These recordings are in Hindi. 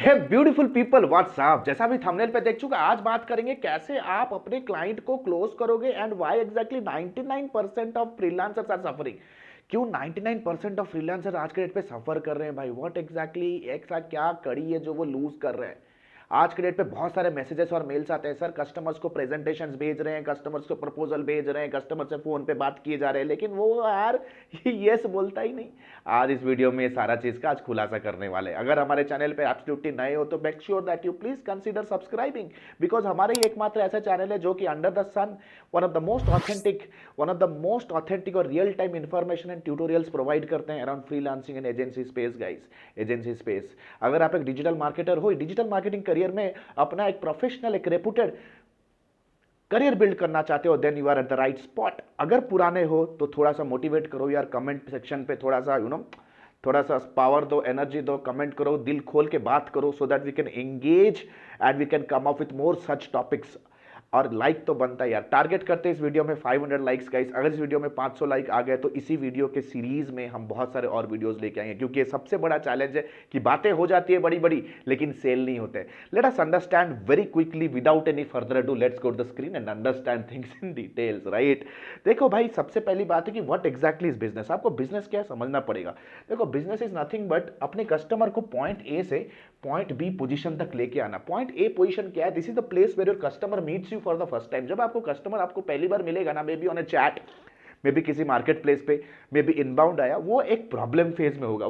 हे ब्यूटीफुल पीपल, व्हाट्सअप। जैसा भी थंबनेल पे देख चुका, आज बात करेंगे कैसे आप अपने क्लाइंट को क्लोज करोगे and why exactly 99% of freelancers are suffering. क्यों 99% ऑफ फ्रीलांसर आज के डेट पे सफर कर रहे हैं भाई? व्हाट एग्जैक्टली एक साथ क्या कड़ी है जो वो लूज कर रहे हैं? आज के डेट पे बहुत सारे मैसेजेस और मेल्स आते हैं, सर कस्टमर्स को प्रेजेंटेशंस भेज रहे हैं, कस्टमर्स को प्रपोजल भेज रहे हैं, कस्टमर से फोन पे बात किए जा रहे हैं, लेकिन वो यार यस बोलता ही नहीं। आज इस वीडियो में सारा चीज का आज खुलासा करने वाले हैं। अगर हमारे चैनल पे एब्सोल्युटली नए हो तो make sure that you please consider subscribing, because हमारे ही एकमात्र ऐसा चैनल है जो कि under the sun one of the most authentic और real time information and tutorials provide करते हैं around freelancing and agency space guys. Agency space, अगर आप एक डिजिटल मार्केटर हो, डिजिटल मार्केटिंग करियर में अपना एक प्रोफेशनल, एक रेपुटेड करियर बिल्ड करना चाहते हो, then you are at the right spot. अगर पुराने हो तो थोड़ा सा मोटिवेट करो यार, कमेंट सेक्शन पे थोड़ा सा थोड़ा सा पावर दो, एनर्जी दो, कमेंट करो, दिल खोल के बात करो, so that we can engage and we can come up with more such topics. और लाइक तो बनता है यार, टारगेट करते हैं इस वीडियो में 500 लाइक्स गाइस। अगर इस वीडियो में 500 लाइक आ गए तो इसी वीडियो के सीरीज में हम बहुत सारे और वीडियोस लेके आएंगे, क्योंकि ये सबसे बड़ा चैलेंज है कि बातें हो जाती है बड़ी बड़ी लेकिन सेल नहीं होते। Let us understand very quickly without any further ado, let's go to the screen and understand things in details, right? देखो भाई, सबसे पहली बात है कि व्हाट एग्जैक्टली इज बिजनेस। आपको बिजनेस क्या है समझना पड़ेगा। देखो, बिजनेस इज नथिंग बट अपने कस्टमर को पॉइंट ए से पॉइंट बी पोजीशन तक लेके आना। पॉइंट ए पोजीशन क्या है? This is the place where your customer meets you for the first time. जब आपको कस्टमर आपको पहली बार मिलेगा ना, maybe on a chat, maybe किसी मार्केट प्लेस पे, मे बी इनबाउंड आया, वो एक प्रॉब्लम फेज में होगा,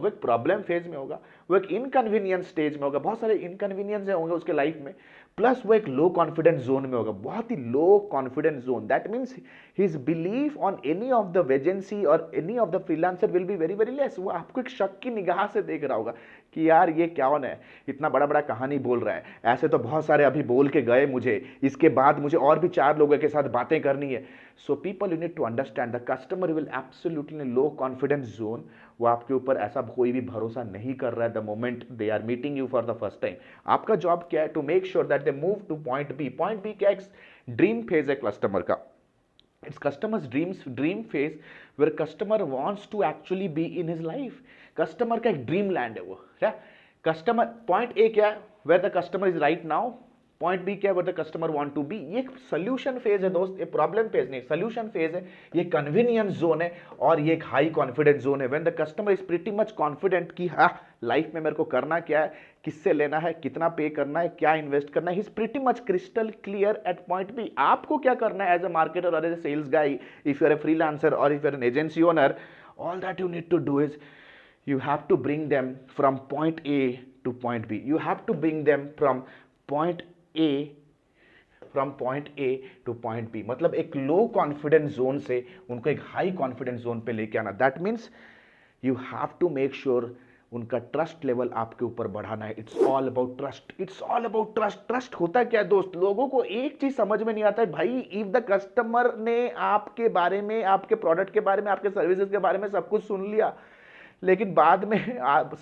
वो एक इनकन्वीनियंस स्टेज में होगा, बहुत सारे इनकन्वीनियंस होंगे उसके लाइफ में, प्लस वो एक लो कॉन्फिडेंस जोन में होगा, बहुत ही low confidence zone. That means his belief on any of the agency और any of the freelancer will be very very less. वो आपको एक शक की निगाह से देख रहा होगा कि यार ये कौन है, इतना बड़ा बड़ा कहानी बोल रहा है, ऐसे तो बहुत सारे अभी बोल के गए मुझे, इसके बाद मुझे और भी 4 लोगों के साथ बातें करनी है। So people, you need to understand the customer will absolutely low confidence zone. वो आपके ऊपर ऐसा कोई भी भरोसा नहीं कर रहा है the moment they are meeting you for the first time. आपका जॉब क्या है? To make sure that they move to point B. Point B क्या? एक ड्रीम फेज है कस्टमर का। It's customer's dream phase where customer wants to actually be in his life. Customer का एक ड्रीम लैंड है वो, क्या? कस्टमर पॉइंट ए क्या है? Where the customer is right now. Point B क्या है? Where the customer want to be. ये सोल्यूशन फेज है दोस्त, ये प्रॉब्लम फेज नहीं, सोल्यूशन फेज है, ये कन्वीनियंस जोन है, और ये एक हाई कॉन्फिडेंस जोन है। When the customer is pretty much confident कि हाँ, लाइफ में मेरे को करना क्या है, किससे लेना है, कितना पे करना है, क्या इन्वेस्ट करना है, he is pretty much crystal clear at point B. आपको क्या करना है एज अ मार्केटर और as a sales guy, if you are a freelancer और if you are an agency owner, all that you need to do is you have to bring them from point A to point B. You have to bring them from point A to point B. मतलब एक लो कॉन्फिडेंस जोन से उनको एक हाई कॉन्फिडेंस जोन पे लेके आना। That means you have to make sure उनका ट्रस्ट लेवल आपके ऊपर बढ़ाना है। It's all about trust, it's all about trust. Trust होता क्या है दोस्त? लोगों को एक चीज समझ में नहीं आता है भाई, इफ द कस्टमर ने आपके बारे में, आपके प्रोडक्ट के बारे में, आपके सर्विसेज के बारे में सब कुछ सुन लिया, लेकिन बाद में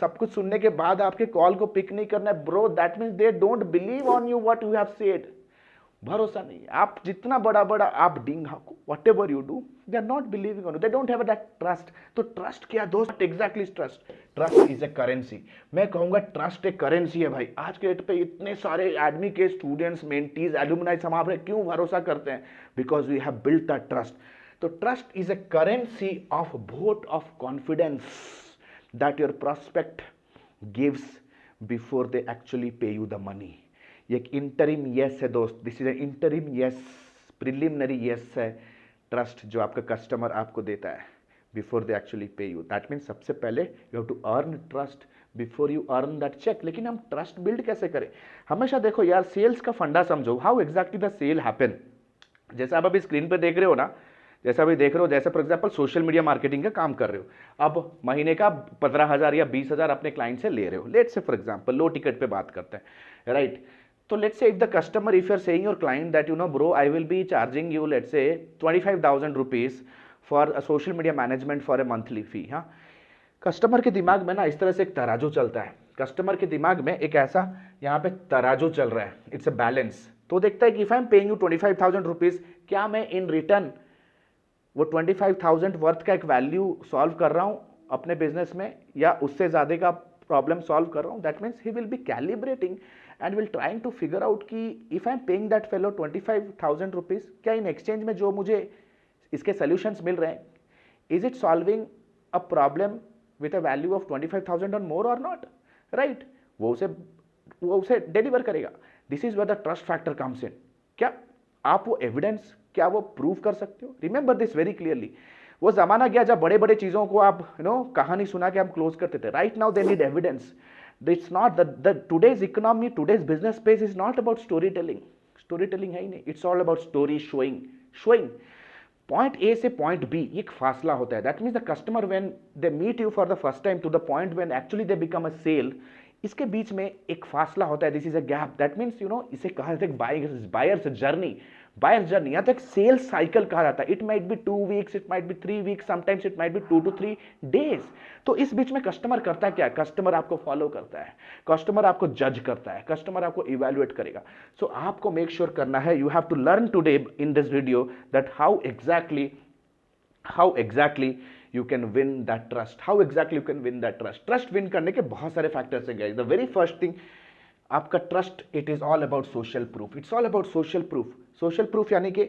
सब कुछ सुनने के बाद आपके कॉल को पिक नहीं करना है, bro, that means they don't believe on you what you have said. भरोसा नहीं। आप जितना बड़ा बड़ा आप डिंग whatever you do, they are not believing on you, they don't have that trust. तो ट्रस्ट क्या दोस्त? Exactly trust. Trust is a currency. मैं कहूंगा ट्रस्ट एक करेंसी है भाई। आज के डेट पे इतने सारे एडमी के स्टूडेंट्स, मेंटीज, एलुमनाइज हम आप क्यों भरोसा करते हैं? Because we have built that trust. तो trust is a currency of vote of confidence that your prospect gives before they actually pay you the money. ये एक इंटरिम यस है दोस्त, this is interim yes, preliminary yes है ट्रस्ट जो आपका कस्टमर आपको देता है before they actually pay you. That means सबसे पहले you have to earn trust before you earn that cheque. लेकिन हम ट्रस्ट बिल्ड कैसे करें? हमेशा देखो यार, सेल्स का फंडा समझो, how exactly the sale happen. जैसे आप अभी स्क्रीन पे देख रहे हो ना, जैसा अभी देख रहे हो, जैसे for example social media marketing का काम कर रहे हो, अब महीने का 15,000 या 20,000 अपने क्लाइंट से ले रहे हो। Let's say for example low ticket पे बात करते हैं, राइट? तो let's say if the customer, if you are saying your client that you know bro, I will be charging you let's say 25,000 rupees for social media management for a monthly fee. हाँ, कस्टमर के दिमाग में ना इस तरह से एक तराजू चलता है। कस्टमर के दिमाग में एक ऐसा यहाँ पे तराजू चल रहा है, इट्स अ बैलेंस। तो देखता है कि if I am paying you 25,000 rupees, क्या मैं इन रिटर्न वो 25,000 वर्थ का एक वैल्यू सॉल्व कर रहा हूं अपने बिजनेस में, या उससे ज्यादा का प्रॉब्लम सॉल्व कर रहा हूँ, that means he will be calibrating and will trying to figure out कि if I am paying that fellow 25,000 rupees, क्या इन एक्सचेंज में जो मुझे इसके सोल्यूशंस मिल रहे हैं, is it solving a problem with a value of 25,000 और मोर और नॉट, राइट? वो उसे डिलीवर करेगा. This is where the trust factor comes in. क्या आप वो एविडेंस, क्या वो प्रूव कर सकते हो? Remember this very clearly. वो जमाना गया जब बड़े बड़े चीजों को आप कहानी सुना के हम क्लोज करते थे. Right now they need evidence. It's not the today's economy, today's business space is not about story telling. Story telling है ही नहीं. It's all about story showing. Point A से पॉइंट बी एक फासला होता है. That means the customer when they meet you for the first time to the point when actually they become a sale, इसके बीच में एक फासला होता है. This is a gap. That means इसे कहा जाता है बायर्स जर्नी. बायर्स जर्नी या तो एक सेल्स साइकिल कहा जाता है. It might be 2 weeks, it might be 3 weeks, sometimes it might be 2 to 3 days. तो इस बीच में कस्टमर करता क्या है? कस्टमर आपको फॉलो करता है, कस्टमर आपको जज करता है, कस्टमर आपको इवेल्युएट करेगा. सो आपको मेक श्योर करना है, you have to learn today in this video that how exactly you can win that trust. How exactly you can win that trust? Trust win करने के बहुत सारे factors हैं guys. The very first thing, आपका trust, it is all about social proof. It's all about social proof. Social proof यानी कि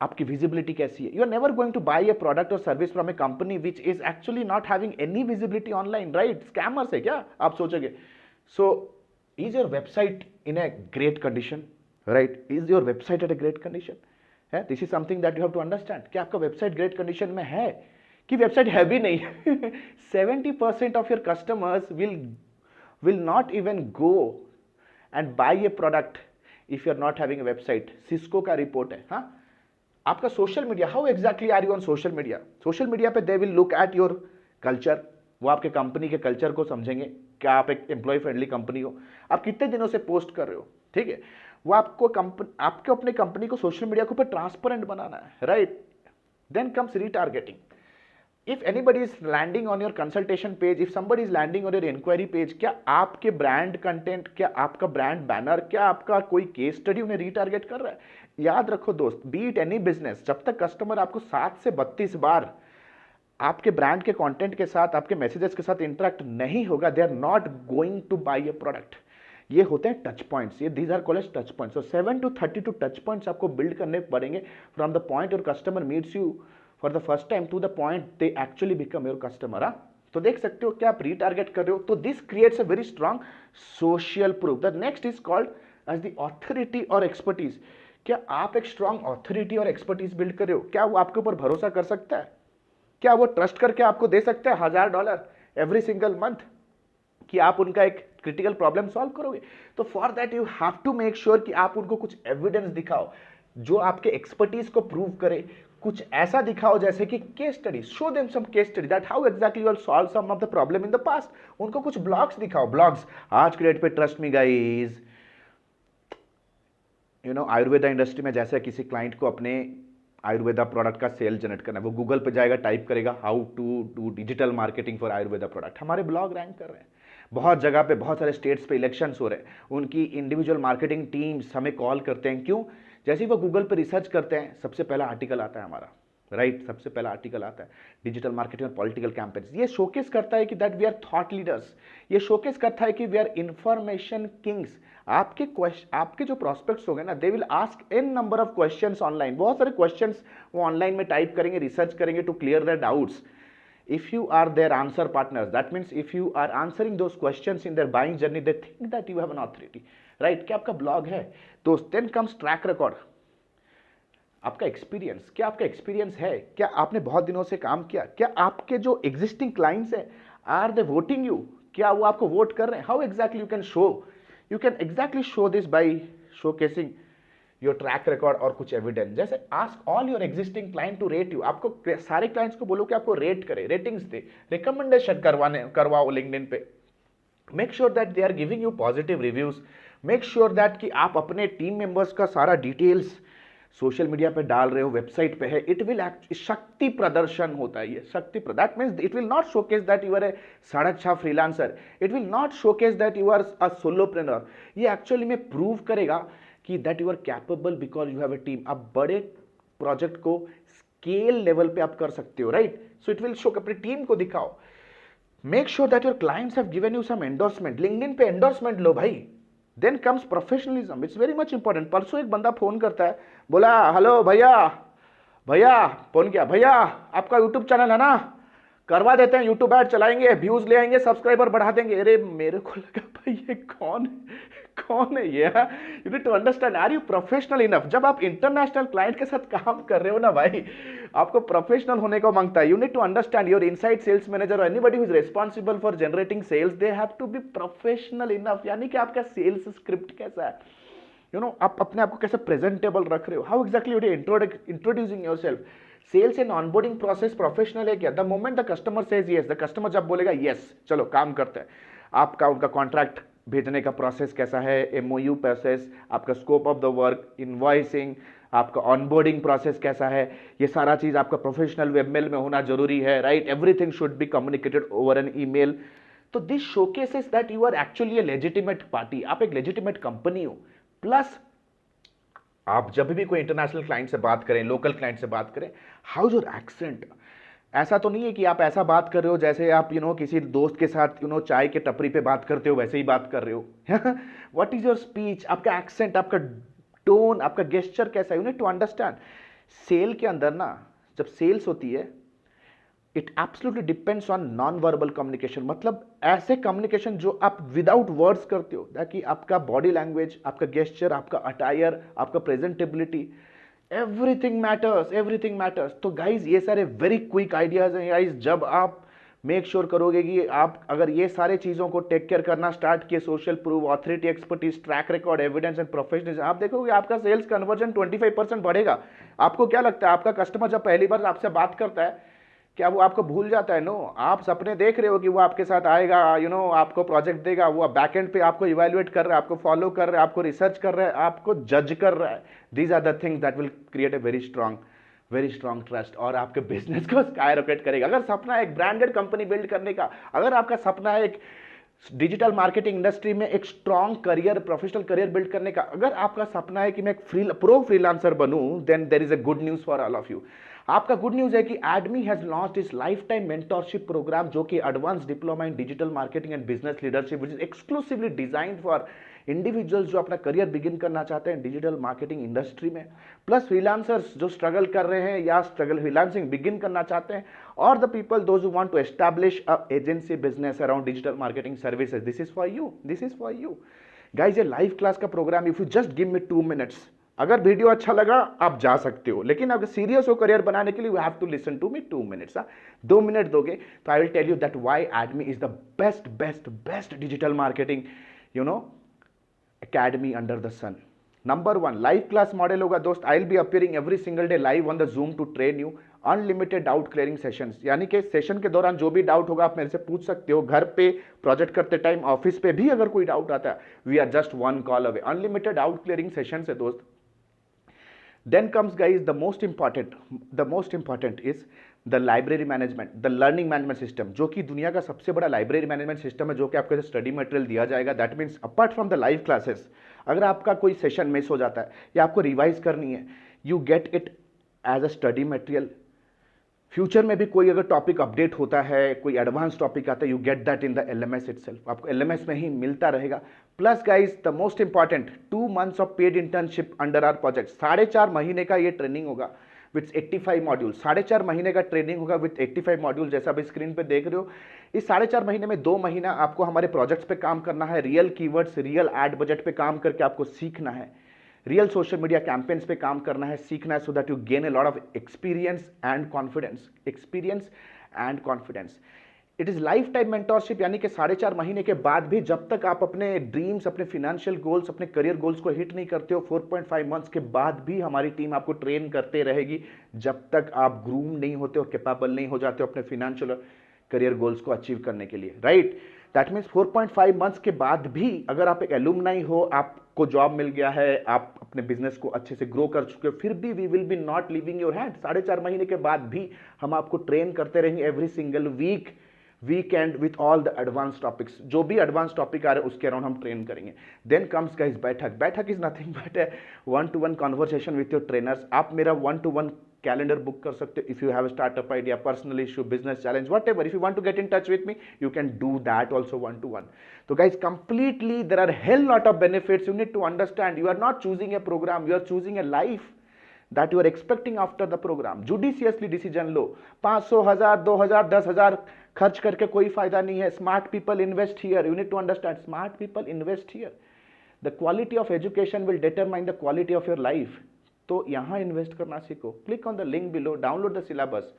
आपकी visibility कैसी है. You are never going to buy a product or service from a company which is actually not having any visibility online, right? Scammers है क्या आप सोचोगे. So is your website in a great condition, right? Is your website at a great condition? This is something that you have to understand. कि आपका website great condition में है कि वेबसाइट है भी नहीं. 70% of your customers will not even go and buy a product if you are not having a website. Cisco का रिपोर्ट है. हाँ, आपका social media, how exactly are you on social media? Social media पे they will look at your culture. वो आपके कंपनी के कल्चर को समझेंगे. क्या आप एक एम्प्लॉय फ्रेंडली कंपनी हो? आप कितने दिनों से पोस्ट कर रहे हो? ठीक है, वो आपको अपने कंपनी को सोशल मीडिया के ऊपर ट्रांसपेरेंट बनाना है, right? Then comes retargeting. If anybody is landing on your consultation page, if somebody is landing on your inquiry page, क्या आपके ब्रांड कंटेंट, क्या आपका ब्रांड बैनर, क्या आपका कोई केस स्टडी उन्हें रीटारगेट कर रहा है? याद रखो दोस्त, बी इट एनी बिजनेस, जब तक कस्टमर आपको 7 से 32 बार आपके ब्रांड के कंटेंट के साथ, आपके मैसेजेस के साथ इंटरेक्ट नहीं होगा, they are not going to buy a product. ये होते हैं टच पॉइंट्स. ये these are called as touch points. So 7 to 32 touch points आपको बिल्ड करने पड़ेंगे from the point your customer meets you for the first time to the point they actually become your customer. तो देख सकते हो क्या आप रीटारगेट कर रहे हो. तो this creates a very strong social proof. The next is called as the authority और एक्सपर्टीज. क्या आप एक स्ट्रांग ऑथोरिटी और एक्सपर्टीज बिल्ड कर रहे हो? क्या वो आपके ऊपर भरोसा कर सकता है? क्या वो ट्रस्ट करके आपको दे सकता है $1,000 एवरी सिंगल मंथ कि आप उनका एक क्रिटिकल प्रॉब्लम सॉल्व करोगे? तो for that you have to make sure कि आप उनको कुछ एविडेंस दिखाओ जो आपके एक्सपर्टीज को प्रूव करे. कुछ ऐसा दिखाओ जैसे कि case study. Show them some case study that how exactly you have solve some of the problem in the past. उनको कुछ ब्लॉग्स दिखाओ. ब्लॉग्स आज के डेट पे, trust me guys, Ayurveda industry में जैसे किसी क्लाइंट को अपने आयुर्वेदा प्रोडक्ट का सेल जनरेट करना है, वो गूगल पे जाएगा, टाइप करेगा how to do digital marketing for Ayurveda product. हमारे ब्लॉग रैंक कर रहे हैं. बहुत जगह पे, बहुत सारे स्टेट्स पे इलेक्शंस हो रहे हैं. उनकी इंडिविजुअल मार्केटिंग टीम्स हमें कॉल करते हैं. क्यों? जैसे ही वो गूगल पर रिसर्च करते हैं, सबसे पहला आर्टिकल आता है हमारा, राइट? सबसे पहला आर्टिकल आता है डिजिटल मार्केटिंग और पॉलिटिकल कैंपेन्स. ये शोकेस करता है कि that we are thought leaders. ये शोकेस करता है कि वी आर इंफॉर्मेशन किंग्स. आपके जो प्रोस्पेक्ट्स हो गए ना, they will ask an number of questions online. बहुत सारे क्वेश्चंस वो ऑनलाइन में टाइप करेंगे, रिसर्च करेंगे to clear their doubts. If you are their answer partners, that means if you are answering those questions in their buying journey, they think that you have an authority, right? क्या आपका ब्लॉग है दोस्त? then comes track record. आपका एक्सपीरियंस, क्या आपका एक्सपीरियंस है? क्या आपने बहुत दिनों से काम किया? क्या आपके जो एग्जिस्टिंग क्लाइंट्स हैं, आर दे वोटिंग यू? क्या वो आपको वोट कर रहे हैं? How exactly you can show? You can exactly show this by showcasing your track record और कुछ एविडेंस. जैसे ask all your existing client to rate you. आपको सारे क्लाइंट्स को बोलो कि आपको रेट करे, रेटिंग्स दे, रिकमेंडेशन करवाओ लिंक्डइन पे. Make sure that they are giving you positive reviews. Make sure that कि आप अपने टीम मेंबर्स का सारा डिटेल्स सोशल मीडिया पे डाल रहे हो, वेबसाइट पे है. इट विल शक्ति प्रदर्शन होता है ये. Shakti that means it will not showcase that you are a सड़क छाप freelancer. It will not showcase that you are a solopreneur. ये एक्चुअली में प्रूव करेगा कि that you are capable because you have a team. आप बड़े प्रोजेक्ट को स्केल लेवल पे आप कर सकते हो, right? So it will show. अपनी टीम को दिखाओ. Make sure that your clients have given you some endorsement, LinkedIn पे एंडोर्समेंट लो भाई। Then comes professionalism, it's very much important. परसों एक बंदा फोन करता है, बोला हेलो भैया, भैया फोन किया, भैया आपका यूट्यूब चैनल है ना, करवा देते हैं, यूट्यूब ऐड चलाएंगे, व्यूज ले आएंगे, सब्सक्राइबर बढ़ा देंगे। अरे मेरे को लगा भाई ये कौन है ये? You need to understand, are you professional enough? जब आप इंटरनेशनल क्लाइंट के साथ काम कर रहे हो ना भाई, आपको प्रोफेशनल होने को मांगता है। You need to understand your inside sales manager और anybody who is responsible for generating sales, they have to be professional enough. यानी कि आपका सेल्स स्क्रिप्ट कैसा है, आप अपने आप को कैसे प्रेजेंटेबल रख रहे हो, how exactly you introducing yourself. Sales and onboarding process professional है क्या? The moment the customer says yes, the customer जब बोलेगा यस चलो काम करते हैं, आपका उनका कॉन्ट्रैक्ट भेजने का प्रोसेस कैसा है, एमओयू प्रोसेस, आपका scope of the work, invoicing, आपका ऑनबोर्डिंग प्रोसेस कैसा है, ये सारा चीज आपका प्रोफेशनल वेबमेल में होना जरूरी है, right? Everything should be communicated over an email. तो this showcases that you are actually a legitimate party, आप एक लेजिटिमेट कंपनी हो। प्लस आप जब भी कोई इंटरनेशनल क्लाइंट से बात करें, लोकल क्लाइंट से बात करें, हाउ इज योर एक्सेंट? ऐसा तो नहीं है कि आप ऐसा बात कर रहे हो जैसे आप किसी दोस्त के साथ चाय के टपरी पे बात करते हो वैसे ही बात कर रहे हो। व्हाट इज योर स्पीच, आपका एक्सेंट, आपका टोन, आपका गेस्चर कैसा है? You need to understand. Sale के अंदर ना, जब सेल्स होती है, it absolutely depends on non verbal communication, मतलब ऐसे कम्युनिकेशन जो आप विदाउट वर्ड्स करते हो, ताकि आपका बॉडी लैंग्वेज, आपका गेस्चर, आपका अटायर, आपका presentability, everything matters, everything matters. तो गाइज ये सारे वेरी क्विक आइडियाज हैं गाइज। जब आप मेक श्योर करोगे कि आप अगर ये सारे चीजों को टेक केयर करना स्टार्ट किए, social proof, authority, expertise, track record, evidence and professionalism, आप देखोगे आपका सेल्स कन्वर्जन 25% बढ़ेगा। आपको क्या लगता है, आपका कस्टमर जब पहली बार आपसे बात करता है, क्या वो आपको भूल जाता है? नो, आप सपने देख रहे हो कि वो आपके साथ आएगा, आपको प्रोजेक्ट देगा, वो बैकएंड पे आपको इवैल्यूएट कर रहा है, आपको फॉलो कर रहा है, आपको रिसर्च कर रहा है, आपको जज कर रहा है। These are the things that will create a very strong trust, और आपके बिजनेस को स्काईरॉकेट करेगा। अगर सपना है एक ब्रांडेड कंपनी बिल्ड करने का, अगर आपका सपना है एक डिजिटल मार्केटिंग इंडस्ट्री में एक strong career, professional career build करने का, अगर आपका सपना है कि मैं एक प्रो फ्रीलांसर बनूं, then there is a good news for all of you. आपका गुड न्यूज है कि एडमी हैज लॉन्च्ड इस लाइफ टाइम मेंटरशिप प्रोग्राम, जो कि advance diploma in digital marketing and business leadership, which is exclusively designed for individuals जो अपना करियर बिगिन करना चाहते हैं डिजिटल मार्केटिंग इंडस्ट्री में, प्लस फ्रीलांसर्स जो स्ट्रगल कर रहे हैं या स्ट्रगल फ्रीलांसिंग बिगिन करना चाहते हैं, और the people those who want to establish a agency business around digital marketing services. This is for you, this is for you guys. ये लाइव क्लास का program, if you just give me 2 minutes, अगर वीडियो अच्छा लगा आप जा सकते हो, लेकिन अगर सीरियस हो करियर बनाने के लिए, you have to listen to me 2 minutes. 2 minute दोगे तो I will tell you that why ADMI is the best digital marketing academy under the sun. Number 1 live class model होगा दोस्त। I will be appearing every single day live on the Zoom to train you. Unlimited doubt clearing sessions, यानी कि सेशन के दौरान जो भी डाउट होगा आप मेरे से पूछ सकते हो, घर पे प्रोजेक्ट करते टाइम, ऑफिस पे भी अगर कोई डाउट आता है, we are just 1 call away. Unlimited doubt clearing session है दोस्त। Then comes guys the most important is the library management, the learning management system, जो कि दुनिया का सबसे बड़ा लाइब्रेरी मैनेजमेंट सिस्टम है, जो कि आपको स्टडी मटेरियल दिया जाएगा। That means apart from the live classes, अगर आपका कोई सेशन मिस हो जाता है या आपको रिवाइज करनी है, you get it as a study material. Future में भी कोई अगर टॉपिक अपडेट होता है, कोई एडवांस टॉपिक आता है, you get that in the LMS itself, आपको LMS में ही मिलता रहेगा। Plus guys the most important, 2 months of paid internship under our project. 4.5 महीने का ये ट्रेनिंग होगा विथ 85 मॉड्यूल। 4.5 महीने का ट्रेनिंग होगा विथ 85 मॉड्यूल, जैसा आप स्क्रीन पे देख रहे हो। इस 4.5 महीने में 2 महीना आपको हमारे प्रोजेक्ट्स पे काम करना है, real keywords, real ad budget पे काम करके आपको सीखना है, रियल सोशल मीडिया कैंपेन्स पे काम करना है, सीखना है, so that you gain a lot of experience and confidence. It is life time mentorship, यानी कि 4.5 महीने के बाद भी जब तक आप अपने ड्रीम्स, अपने फाइनेंशियल गोल्स, अपने करियर गोल्स को हिट नहीं करते हो, 4.5 मंथ्स के बाद भी हमारी टीम आपको ट्रेन करते रहेगी, जब तक आप ग्रूम नहीं होते हो, कैपेबल नहीं हो जाते हो अपने फाइनेंशियल करियर गोल्स को अचीव करने के लिए, राइट? दैट मीन्स 4.5 मंथ्स के बाद भी अगर आप एक एलुमनाई हो, आपको जॉब मिल गया है, आप अपने बिजनेस को अच्छे से ग्रो कर चुके हो, फिर भी we will be not living your hand. 4.5 महीने के बाद भी हम आपको ट्रेन करते रहेंगे every single week weekend with all the advance topics, जो भी एडवांस टॉपिक आ रहे हैं उसके अराउंड हम ट्रेन करेंगे। Then comes guys Baithak. Baithak is nothing but a 1-to-1 conversation with your trainers. आप मेरा 1-to-1 कैलेंडर बुक कर सकते हो। If you have startup idea, personal issue, business challenge, whatever, if you want to get in touch with me, you can do that also 1-to-1। तो guys completely there are hell lot of benefits. You need to understand, you are not choosing a program, you are choosing A life that you are expecting after the program। judiciously decision लो। 500, 1000, 2000, 10,000 खर्च करके कोई फायदा नहीं है। Smart people invest here, you need to understand, smart people invest here. The quality of education will determine the quality of your life. तो यहां इन्वेस्ट करना सीखो। Click on the link below, download the syllabus.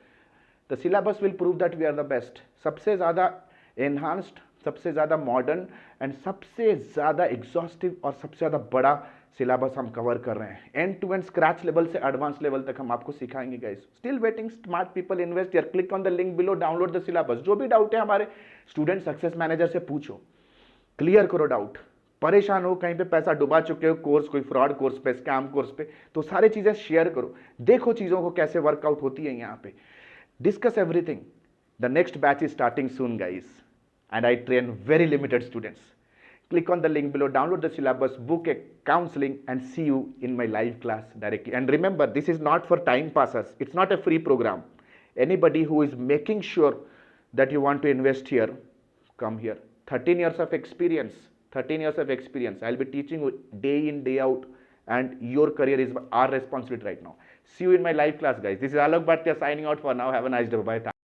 The syllabus will prove that we are the best. सबसे ज्यादा एनहांस्ड, सबसे ज्यादा मॉडर्न एंड सबसे ज्यादा एग्जॉस्टिव और सबसे ज्यादा बड़ा सिलेबस हम कवर कर रहे हैं। End to end scratch level से एडवांस लेवल तक हम आपको सिखाएंगे guys. Still waiting, smart people invest here. Click on the link below, download the syllabus. जो भी डाउट है हमारे स्टूडेंट सक्सेस मैनेजर से पूछो, क्लियर करो डाउट। परेशान हो, कहीं पे पैसा डुबा चुके हो कोर्स, कोई फ्रॉड कोर्स पे, स्कैम कोर्स पे, तो सारी चीजें शेयर करो। देखो चीजों को कैसे वर्कआउट होती है यहाँ पे। Discuss everything. The next batch is starting soon guys and I train very limited students. Click on the link below, download the syllabus, book a counseling and see you in my live class directly. And remember, this is not for time passers. It's not a free program. Anybody who is making sure that you want to invest here, come here. 13 years of experience, 13 years of experience. I'll be teaching you day in, day out, and your career is our responsibility right now. See you in my live class, guys. This is Alok Bhatia signing out for now. Have a nice day. Bye.